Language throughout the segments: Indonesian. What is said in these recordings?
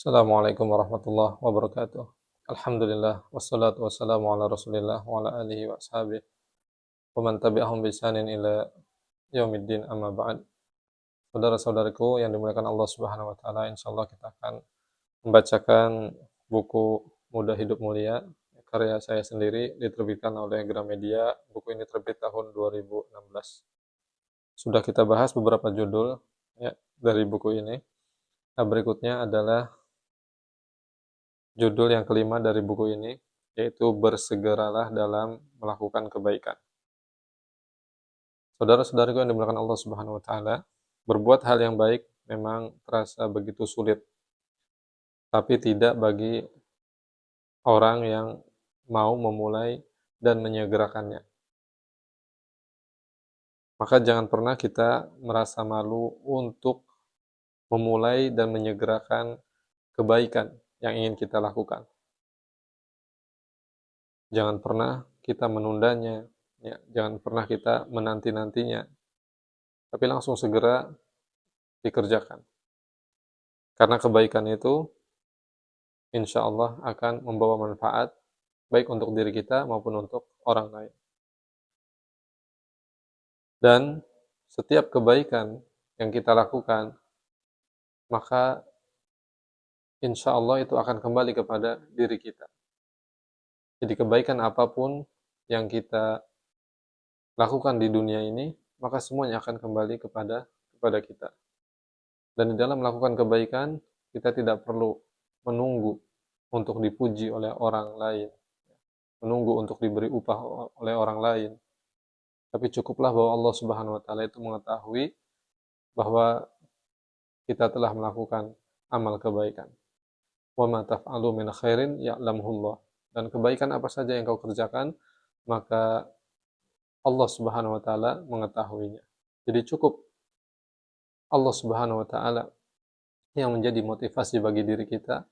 Assalamualaikum warahmatullahi wabarakatuh. Alhamdulillah wassalatu wassalamu ala Rasulillah wa ala alihi wa ashabihi wa man tabi'ahum bi ihsanin ila yaumiddin amma ba'd. Saudara-saudaraku yang dimuliakan Allah Subhanahu wa taala, insyaallah kita akan membacakan buku Mudah Hidup Mulia karya saya sendiri, diterbitkan oleh Gramedia. Buku ini terbit tahun 2016. Sudah kita bahas beberapa judul ya dari buku ini. Nah, berikutnya adalah judul yang kelima dari buku ini, yaitu bersegeralah dalam melakukan kebaikan. Saudara-saudariku yang dimuliakan Allah Subhanahu wa taala, berbuat hal yang baik memang terasa begitu sulit, tapi tidak bagi orang yang mau memulai dan menyegerakannya. Maka jangan pernah kita merasa malu untuk memulai dan menyegerakan kebaikan yang ingin kita lakukan. Jangan pernah kita menundanya, ya, jangan pernah kita menanti-nantinya, tapi langsung segera dikerjakan. Karena kebaikan itu insya Allah akan membawa manfaat baik untuk diri kita maupun untuk orang lain. Dan setiap kebaikan yang kita lakukan, maka insya Allah itu akan kembali kepada diri kita. Jadi kebaikan apapun yang kita lakukan di dunia ini, maka semuanya akan kembali kepada kita. Dan di dalam melakukan kebaikan, kita tidak perlu menunggu untuk dipuji oleh orang lain, menunggu untuk diberi upah oleh orang lain. Tapi cukuplah bahwa Allah Subhanahu wa taala itu mengetahui bahwa kita telah melakukan amal kebaikan. Wa ma taf'alu min khairin ya'lamuhullah. Dan kebaikan apa saja yang kau kerjakan, maka Allah Subhanahu wa taala mengetahuinya. Jadi cukup Allah Subhanahu wa taala yang menjadi motivasi bagi diri kita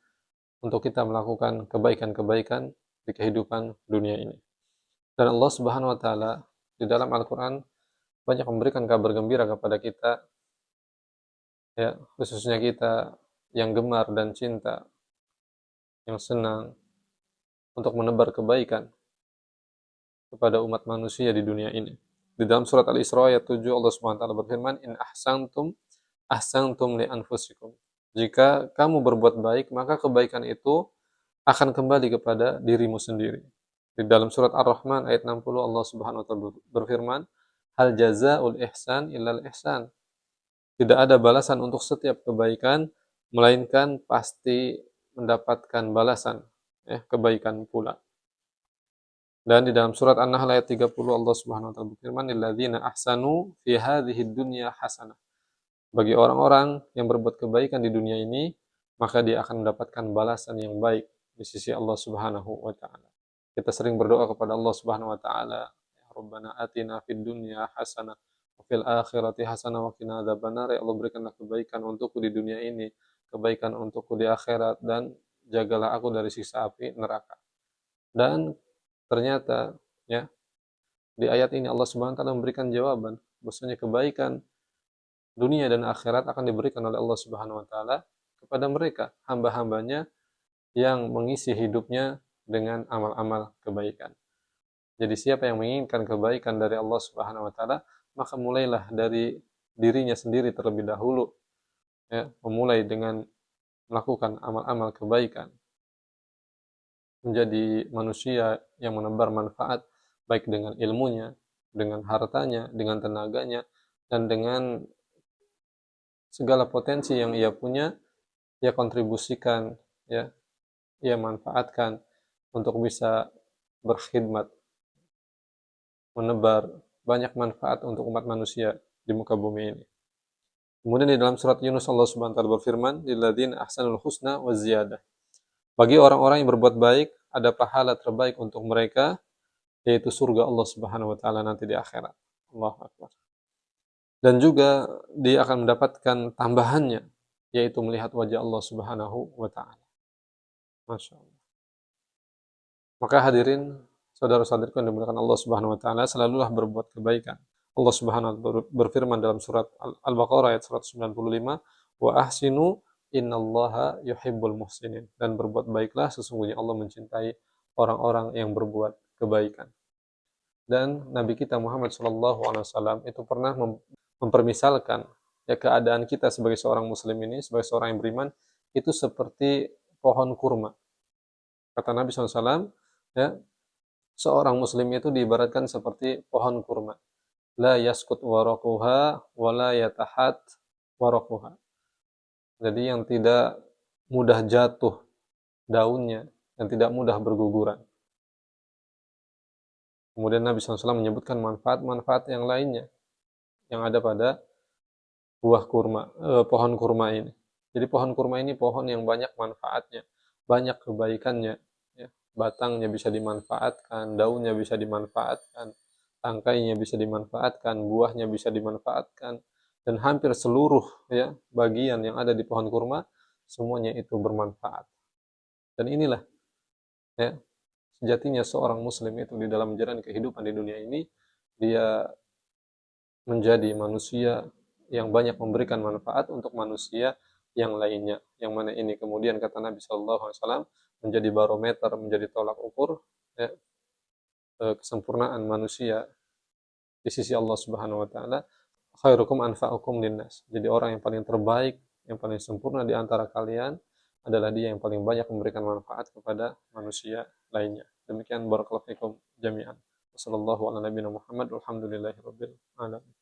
untuk kita melakukan kebaikan-kebaikan di kehidupan dunia ini. Dan Allah Subhanahu wa taala di dalam Al-Qur'an banyak memberikan kabar gembira kepada kita, ya, khususnya kita yang gemar dan cinta, yang senang untuk menebar kebaikan kepada umat manusia di dunia ini. Di dalam surat Al-Isra ayat 7 Allah Subhanahu wa taala berfirman, "In ahsantum li anfusikum." Jika kamu berbuat baik, maka kebaikan itu akan kembali kepada dirimu sendiri. Di dalam surat Ar-Rahman ayat 60 Allah Subhanahu wa taala berfirman, "Hal jazaa'ul ihsan illal ihsan." Tidak ada balasan untuk setiap kebaikan melainkan pasti mendapatkan balasan, ya, kebaikan pula. Dan di dalam surat An-Nahl ayat 30 Allah Subhanahu wa taala berfirman, "Lilladzina ahsanu fi hadhid dunya hasanah." Bagi orang-orang yang berbuat kebaikan di dunia ini, maka dia akan mendapatkan balasan yang baik di sisi Allah Subhanahu wa taala. Kita sering berdoa kepada Allah Subhanahu wa taala, "Ya Rabbana atina fid dunya hasanah wa fil akhirati hasanah wa qina adzabannar." Ya Allah, berikanlah kebaikan untukku di dunia ini, kebaikan untukku di akhirat, dan jagalah aku dari siksa api neraka. Dan ternyata, ya, di ayat ini Allah Subhanahu wa taala memberikan jawaban bahwasanya kebaikan dunia dan akhirat akan diberikan oleh Allah Subhanahu wa taala kepada mereka, hamba-hambanya yang mengisi hidupnya dengan amal-amal kebaikan. Jadi siapa yang menginginkan kebaikan dari Allah Subhanahu wa taala, maka mulailah dari dirinya sendiri terlebih dahulu, ya, memulai dengan melakukan amal-amal kebaikan, menjadi manusia yang menebar manfaat baik dengan ilmunya, dengan hartanya, dengan tenaganya, dan dengan segala potensi yang ia punya, ia kontribusikan, ya, ia manfaatkan untuk bisa berkhidmat, menebar banyak manfaat untuk umat manusia di muka bumi ini. Kemudian di dalam surat Yunus Allah Subhanahu wa taala berfirman, "Lilladzina ahsanul husna wa ziyadah." Bagi orang-orang yang berbuat baik, ada pahala terbaik untuk mereka, yaitu surga Allah Subhanahu wa taala nanti di akhirat. Allahu akbar. Dan juga dia akan mendapatkan tambahannya, yaitu melihat wajah Allah Subhanahu wa taala. Masya Allah. Maka hadirin, saudara-saudariku yang dimuliakan Allah Subhanahu wa taala, selalulah berbuat kebaikan. Allah Subhanahu wa taala berfirman dalam surat Al-Baqarah ayat 195, "Wa ahsinu innallaha yuhibbul muhsinin, dan berbuat baiklah, sesungguhnya Allah mencintai orang-orang yang berbuat kebaikan. Dan Nabi kita Muhammad SAW itu pernah mempermisalkan ya keadaan kita sebagai seorang muslim ini, sebagai seorang yang beriman, itu seperti pohon kurma. Kata Nabi SAW, ya, seorang muslim itu diibaratkan seperti pohon kurma. La yaskut waraquha wa la yatahat waraquha. Jadi yang tidak mudah jatuh daunnya dan tidak mudah berguguran. Kemudian Nabi SAW menyebutkan manfaat-manfaat yang lainnya yang ada pada pohon kurma ini. Jadi pohon kurma ini pohon yang banyak manfaatnya, banyak kebaikannya. Ya. Batangnya bisa dimanfaatkan, daunnya bisa dimanfaatkan, tangkainya bisa dimanfaatkan, buahnya bisa dimanfaatkan, dan hampir seluruh ya bagian yang ada di pohon kurma semuanya itu bermanfaat. Dan inilah ya sejatinya seorang muslim itu di dalam menjalani kehidupan di dunia ini, dia menjadi manusia yang banyak memberikan manfaat untuk manusia yang lainnya. Yang mana ini kemudian kata Nabi SAW menjadi barometer, menjadi tolak ukur ya, kesempurnaan manusia di sisi Allah Subhanahu wa taala. Khairukum anfa'ukum linnas. Jadi orang yang paling terbaik, yang paling sempurna di antara kalian adalah dia yang paling banyak memberikan manfaat kepada manusia lainnya. Demikian barakallahu fikum jami'an. Wassallallahu ala nabiyina Muhammad walhamdulillahi rabbil alamin.